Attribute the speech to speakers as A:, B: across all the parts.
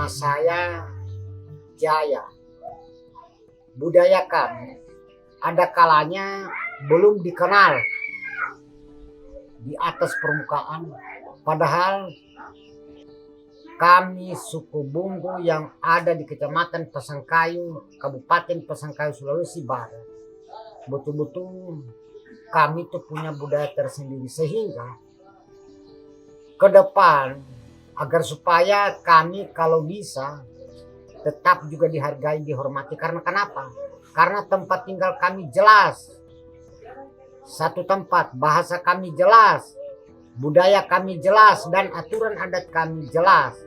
A: Nama saya Jaya. Budaya kami ada kalanya belum dikenal di atas permukaan. Padahal kami suku Bunggu yang ada di Kecamatan Pasangkayu, Kabupaten Pasangkayu, Sulawesi Barat, betul-betul kami tuh punya budaya tersendiri, sehingga ke depan agar supaya kami kalau bisa tetap juga dihargai, dihormati. Karena kenapa? Karena tempat tinggal kami jelas, satu tempat, bahasa kami jelas, budaya kami jelas, dan aturan adat kami jelas.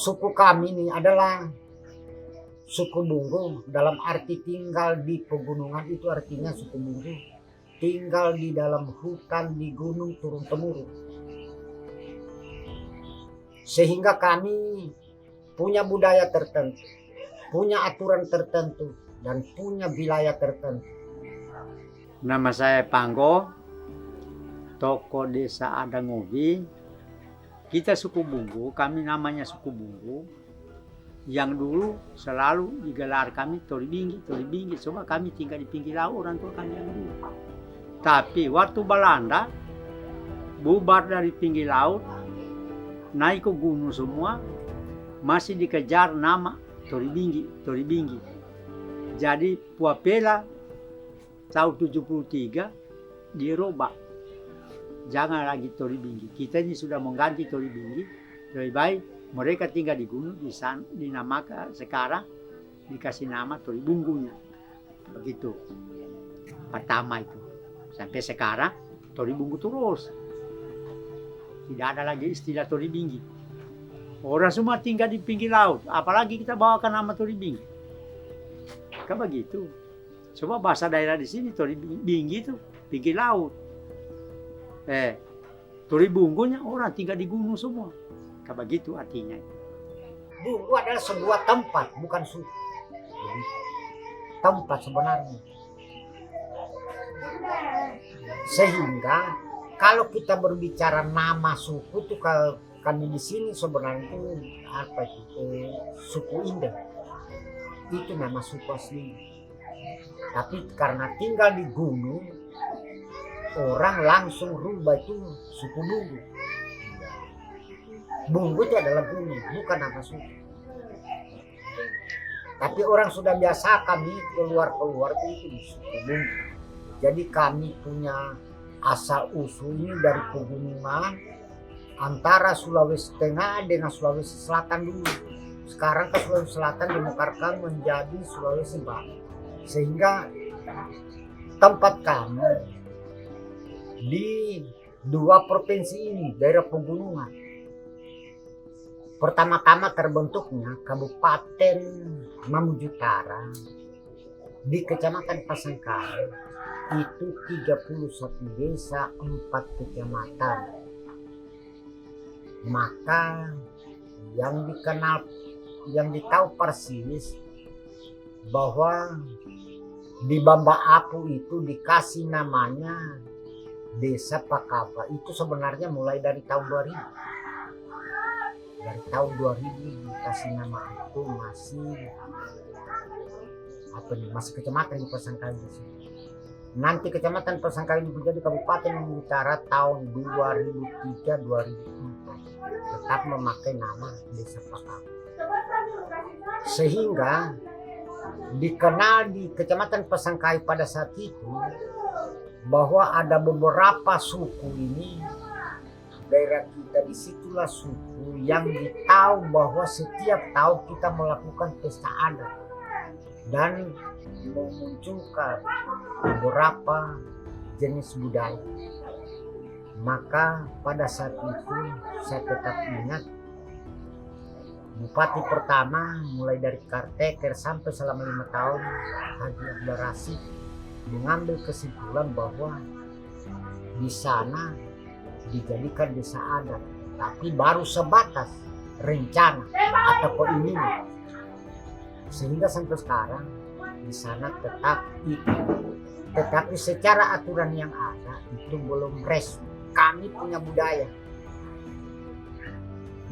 A: Suku kami ini adalah suku Bunggu, dalam arti tinggal di pegunungan, itu artinya suku Bunggu tinggal di dalam hutan, di gunung turun-temurun. Sehingga kami punya budaya tertentu, punya aturan tertentu, dan punya wilayah tertentu.
B: Nama saya Panggo, tokoh desa Adangobi. Kita suku Bunggu, kami namanya suku Bunggu. Yang dulu selalu digelar kami Tori Binggi, Tori Binggi. Coba kami tinggal di pinggir laut, orang tua kami yang dulu. Tapi waktu Belanda bubar dari pinggir laut, naik ke gunung semua, masih dikejar nama Tori Binggi, Tori Binggi. Jadi Puapela tahun 73 dirubah. Jangan lagi Tori Binggi. Kita ini sudah mengganti Tori Binggi. Lebih baik mereka tinggal di gunung, dinamakan sekarang dikasih nama Tori Bunggunya. Begitu. Pertama itu. Sampai sekarang Tori Bunggu terus. Tidak ada lagi istilah Tori Binggi. Orang semua tinggal di pinggir laut. Apalagi kita bawakan nama Tori Binggi. Kan begitu. Coba bahasa daerah di sini Tori Binggi itu pinggir laut. Tori Bunggunya orang tinggal di gunung semua. Kan begitu artinya.
A: Bunggu adalah sebuah tempat, bukan suku. Tempat sebenarnya. Sehingga kalau kita berbicara nama suku itu, kami di sini sebenarnya itu apa itu, suku Indo. Itu nama suku asli. Tapi karena tinggal di gunung, orang langsung rubah itu suku Bunggu. Bunggu itu adalah gunung, bukan nama suku. Tapi orang sudah biasa kami keluar itu di suku Bunggu. Jadi kami punya asal usulnya dari pegunungan antara Sulawesi Tengah dengan Sulawesi Selatan dulu. Sekarang ke Sulawesi Selatan dimekarkan menjadi Sulawesi Barat. Sehingga tempat kami di dua provinsi ini, daerah pegunungan. Pertama-tama terbentuknya Kabupaten Mamuju Utara di Kecamatan Pasangkayu, itu 31 desa, 4 kecamatan. Maka yang dikenal, yang ditahu persis bahwa di Bamba Apu itu dikasih namanya Desa Pakaba. Itu sebenarnya mulai dari tahun 2000. Dari tahun 2000 dikasih nama itu, masih kecamatan di Pasangkayu. Nanti Kecamatan Pasangkayu menjadi Kabupaten Mamuju Utara tahun 2003-2004. Tetap memakai nama Desa Pakaba. Sehingga dikenal di Kecamatan Pasangkayu pada saat itu bahwa ada beberapa suku ini, daerah kita disitulah suku yang ditahu bahwa setiap tahun kita melakukan pesta adat dan memunculkan beberapa jenis budaya. Maka pada saat itu saya tetap ingat Bupati pertama mulai dari Karteker sampai selama 5 tahun, Haji Abdul Rasid, mengambil kesimpulan bahwa di sana dijadikan desa adat, tapi baru sebatas rencana atau keinginan. Sehingga sampai sekarang di sana tetap itu. Tetapi secara aturan yang ada itu belum resmi. Kami punya budaya.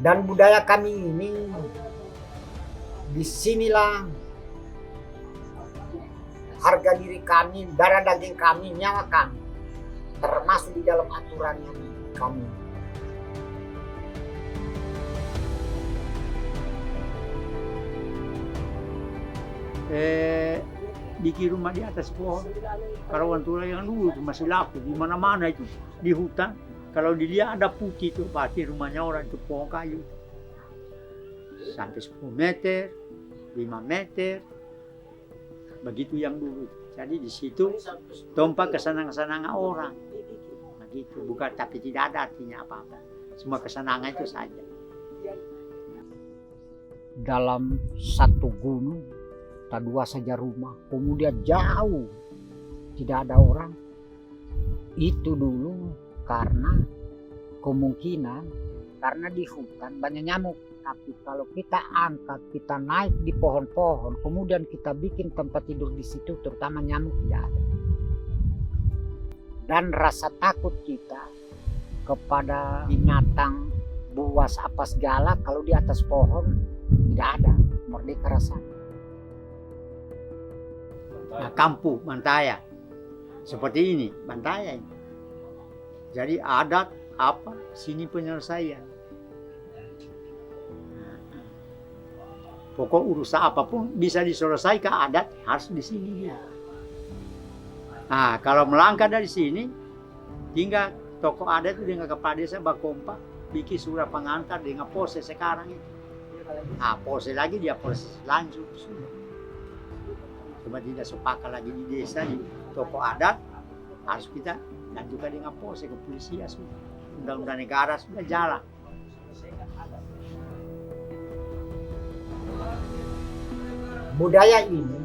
A: Dan budaya kami ini disinilah harga diri kami, darah daging kami, nyawa kami termasuk di dalam aturan yang kami.
B: Bikin rumah di atas pohon. Kalau orang tua yang dulu itu masih laku di mana-mana itu di hutan. Kalau dilihat ada putih itu pasti rumahnya orang itu pohon kayu. Sampai 10 meter, 5 meter. Begitu yang dulu. Jadi di situ tompak kesenangan-kesenangan orang. Begitu, bukan, tapi tidak ada artinya apa-apa. Semua kesenangan itu saja.
A: Dalam satu gunung, tak dua saja rumah, kemudian jauh tidak ada orang. Itu dulu karena kemungkinan karena di hutan banyak nyamuk. Tapi kalau kita angkat, kita naik di pohon-pohon, kemudian kita bikin tempat tidur di situ, terutama nyamuk tidak ada. Dan rasa takut kita kepada binatang buas apa segala, kalau di atas pohon tidak ada, merdeka rasanya.
B: Nah, kampung Bantaya seperti ini, Bantaya ini. Jadi adat apa, sini penyelesaian. Pokok urusan apapun bisa diselesaikan adat harus di sini. Nah, kalau melangkah dari sini, tinggal tokoh adat itu dengan kepala desa bakompak bikin surat pengantar dengan pose sekarang itu. Nah, pose lagi dia pose langsung sudah. Cuma tidak sepakat lagi di desa di tokoh adat harus kita dan juga dengan pose kepolisian sudah. Undang-undang negara sudah jalan.
A: Budaya ini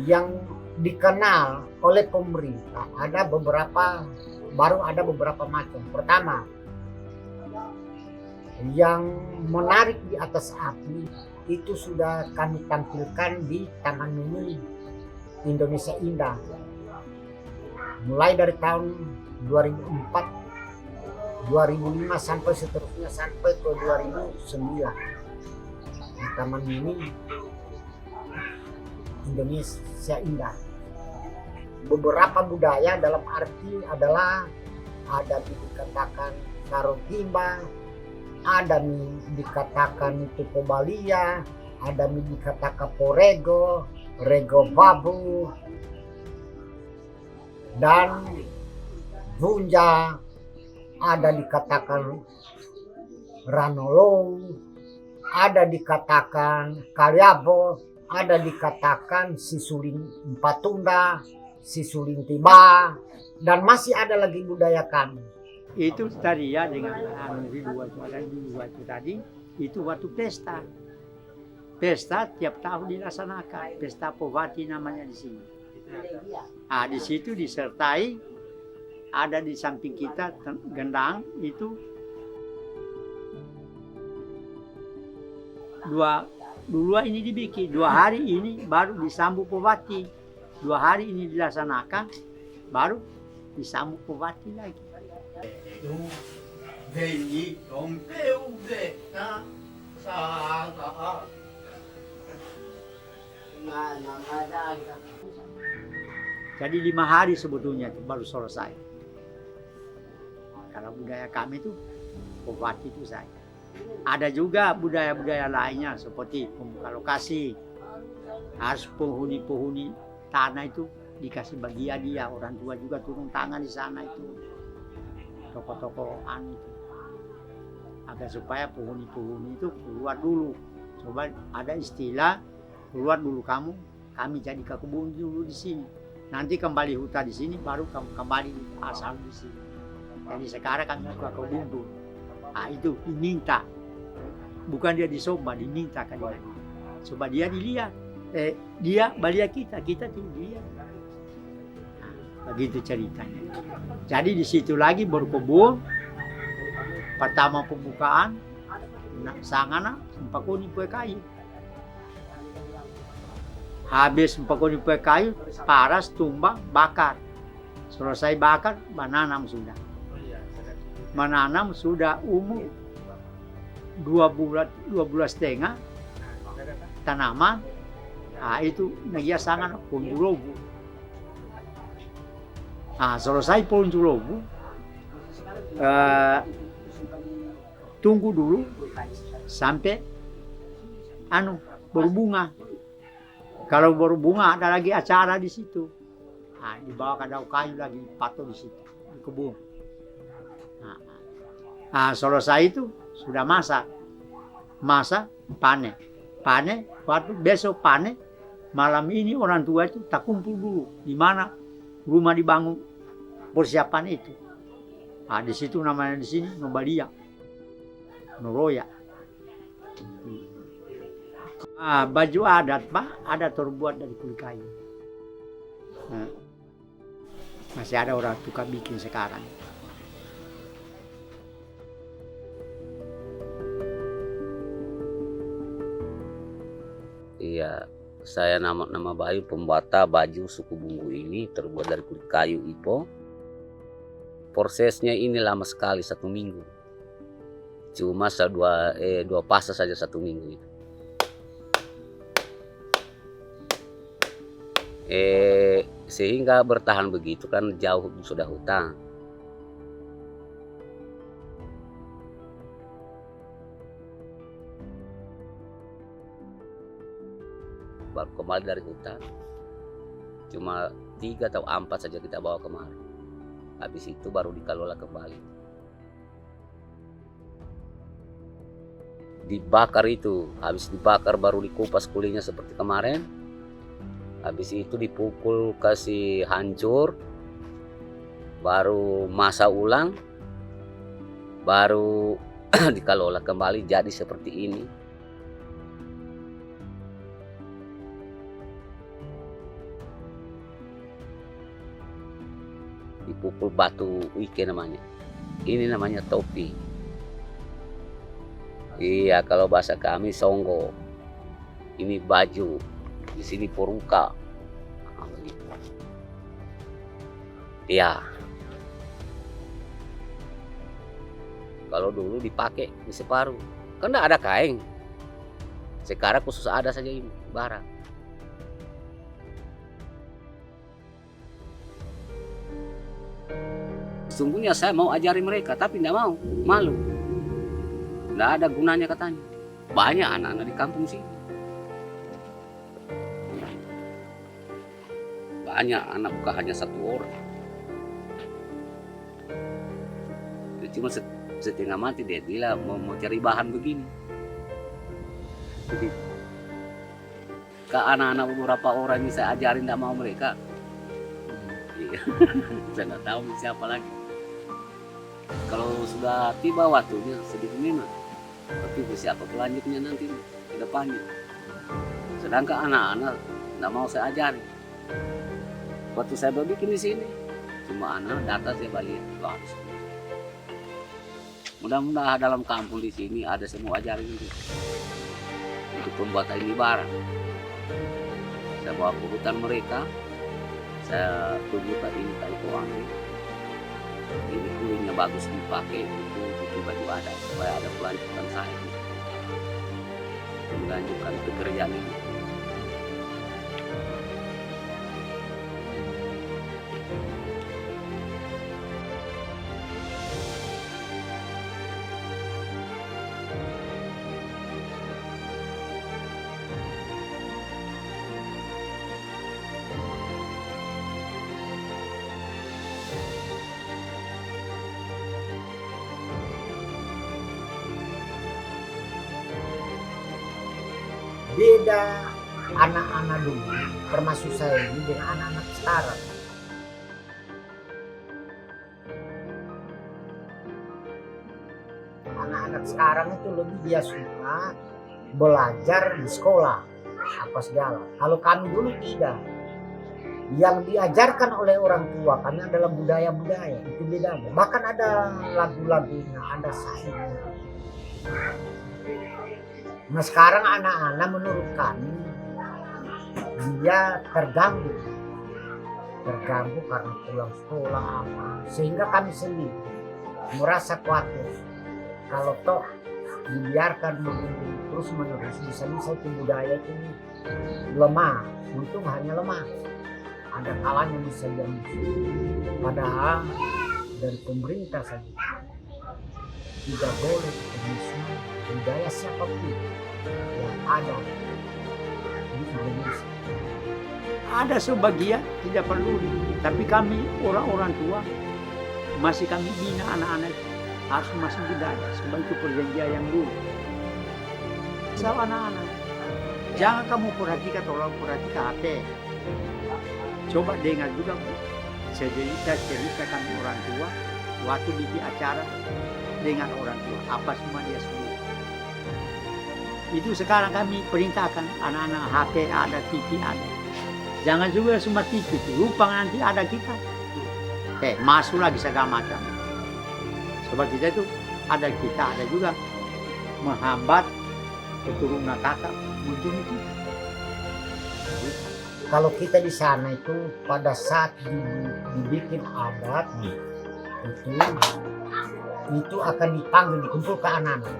A: yang dikenal oleh pemerintah baru ada beberapa macam. Pertama, yang menarik di atas api itu sudah kami tampilkan di Taman Mini Indonesia Indah. Mulai dari tahun 2004, 2005 sampai seterusnya sampai ke 2009 di Taman Mini Indonesia Indah. Beberapa budaya dalam arti adalah ada dikatakan sarung timba, ada dikatakan itu pobalia, ada dikatakan porego, rego babu, dan bunja, ada dikatakan ranolong, ada dikatakan karyabo, ada dikatakan sisuling empatunda, sisuling tiba, dan masih ada lagi budaya kami.
B: Itu tadi ya dengan di dua itu tadi itu waktu pesta. Pesta tiap tahun dilaksanakan, pesta Powati namanya di sini. Ah, di situ disertai ada di samping kita gendang itu dua ini dibikin, 2 hari ini baru disambut Powati. 2 hari ini dilaksanakan, baru disambut Powati lagi. Jadi 5 hari sebetulnya itu baru selesai. Kalau budaya kami itu Powati itu saja. Ada juga budaya-budaya lainnya seperti pembuka lokasi. Harus penghuni-penghuni tanah itu dikasih bagian dia. Orang tua juga turun tangan di sana itu. Toko-toko itu. Agar supaya penghuni-penghuni itu keluar dulu. Coba ada istilah keluar dulu kamu, kami jadi ke kebun dulu di sini. Nanti kembali hutan di sini, baru kamu kembali asal di sini. Jadi sekarang kami ke kebun dulu. Nah, itu diminta, bukan dia disoba, diminta kan dia. Coba dia dilihat, dia balik kita tidak dilihat. Nah, begitu ceritanya. Jadi di situ lagi berkebun, pertama pembukaan, sangana sempakoni kue kayu. Habis sempakoni kue kayu, paras, tumbang, bakar. Selesai bakar, menanam sudah. Menanam sudah umur dua bulan setengah tanaman, itu nagiasangan punjulobu. Selesai punjulobu, tunggu dulu sampai berbunga. Kalau berbunga ada lagi acara di situ. Dibawa ke daun kayu lagi patung di situ di kebun. Selesai itu sudah masak panen waktu besok panen malam ini orang tua itu tak kumpul dulu di mana rumah dibangun persiapan itu. Di situ namanya di sini Nobalia, Noroya. Baju adat Pak ada terbuat dari kulit kayu. Masih ada orang tukang bikin sekarang.
C: Iya, saya nama Bayu, pembuatan baju suku Bunggu ini terbuat dari kulit kayu Ipoh. Prosesnya ini lama sekali, 1 minggu. Cuma dua fase saja 1 minggu itu. Sehingga bertahan begitu kan jauh sudah hutan. Baru kembali dari hutan, cuma 3 atau 4 saja kita bawa kemari. Habis itu baru dikelola kembali. Dibakar itu, habis dibakar baru dikupas kulitnya seperti kemarin. Habis itu dipukul kasih hancur, baru masak ulang, baru dikelola kembali jadi seperti ini. Dipukul batu wike namanya. Ini namanya topi. Iya, kalau bahasa kami songgo. Ini baju. Di sini poruka. Iya. Kalau dulu dipakai di separuh, kan enggak ada kain. Sekarang khusus ada saja ini barang. Sungguhnya saya mau ajari mereka, tapi tidak mau, malu. Tidak ada gunanya katanya. Banyak anak-anak di kampung sini. Banyak anak, bukan hanya 1 orang. Dia cuma setengah mati dia bilang mau cari bahan begini. Jadi, ke anak-anak beberapa orang ini saya ajarin tidak mau mereka. Saya nggak tahu siapa lagi. Kalau sudah tiba waktunya sedikit memang, tapi siapa pelanjutnya nanti ke depannya. Sedangkan anak-anak nggak mau saya ajari. Waktu saya bikin di sini, cuma anak data saya balik bagus. Mudah-mudahan dalam kampung di sini ada semua ajaran itu untuk pembuatan ini barang. Saya bawa ke hutan mereka, saya tunjukkan ini kayu pewangi. Ini kulitnya bagus dipakai untuk bikin baju adat supaya ada pelanjutan saya melanjutkan pekerjaan ini.
A: Beda anak-anak dulu, termasuk saya ini dengan anak-anak sekarang. Anak-anak sekarang itu lebih dia suka belajar di sekolah apa segala. Kalau kami dulu tidak. Yang diajarkan oleh orang tua kami adalah budaya-budaya, itu bedanya. Bahkan ada lagu-lagunya, ada sairnya. Nah sekarang anak-anak menurut kami dia terganggu karena pulang sekolah apa, sehingga kami sendiri merasa khawatir kalau toh dibiarkan terus menerus bisa-bisa itu budaya itu lemah. Untung hanya lemah. Ada kalanya bisa diambil. Padahal dari pemerintah saja tidak boleh menyusun budaya siapapun yang ada di Indonesia.
B: Ada sebagian tidak perlu, tapi kami orang-orang tua masih kami bina anak-anak harus masih budaya, sebab itu perjanjian yang dulu. Sama anak-anak, jangan kamu perhatikan orang perhatikan HP. Coba dengar juga cerita kami orang tua waktu bikin acara dengan orang tua apa semua dia sebut. Itu sekarang kami perintahkan anak-anak HP ada, TV ada. Jangan juga semua TV itu, lupa nanti ada kita. Masuk lagi segala macam. Sebab kita itu ada kita, ada juga menghambat keturunan kakak mungkin itu.
A: Kalau kita di sana itu pada saat dibikin adat itu akan dipanggil dikumpul ke anak-anak.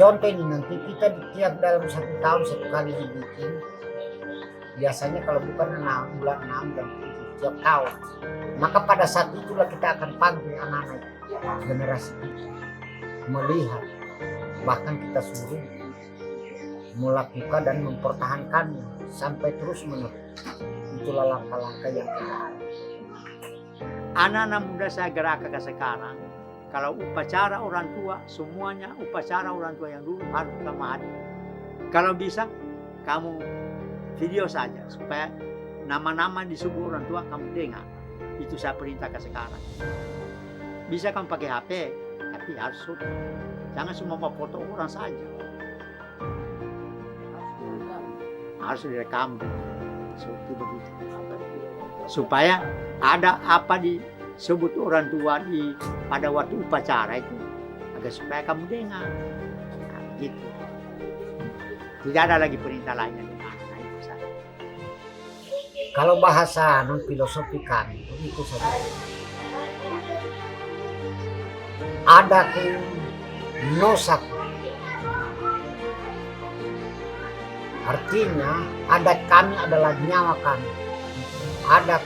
A: Contoh ini nanti kita tiap dalam 1 tahun 1 kali dibikin. Biasanya kalau bukan bulan 6 dan tiap tahun. Maka pada saat itulah kita akan panggil anak-anak generasi kita melihat, bahkan kita suruh melakukan dan mempertahankannya sampai terus menerus. Itulah langkah-langkah yang kita ada.
B: Anak-anak muda saya gerakkan sekarang. Kalau upacara orang tua, semuanya upacara orang tua yang dulu harus kamu hadir. Kalau bisa, kamu video saja supaya nama-nama disebut orang tua kamu dengar. Itu saya perintahkan sekarang. Bisa kamu pakai HP, tapi harus foto. Jangan cuma mau foto orang saja. Harus direkam. Seperti begitu. Supaya ada apa disebut orang tua pada waktu upacara itu agar supaya kamu dengar. Nah, gitu. Tidak ada lagi perintah lainnya.
A: Kalau bahasa non filosofi kami itu saja. Ada nosak. Artinya adat kami adalah nyawa kami. Ada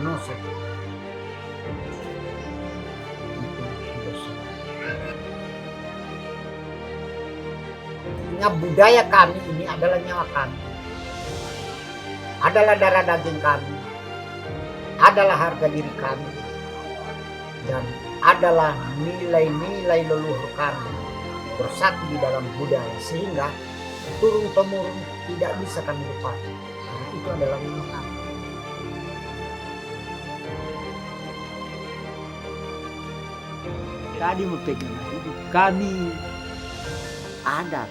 A: nosak. Artinya budaya kami ini adalah nyawa kami. Adalah darah daging kami, adalah harga diri kami, dan adalah nilai-nilai leluhur kami bersatu di dalam budaya, sehingga turun-temurun tidak bisa kami lupakan, karena itu adalah nilai kami.
B: Tadi mempegang hidup kami adat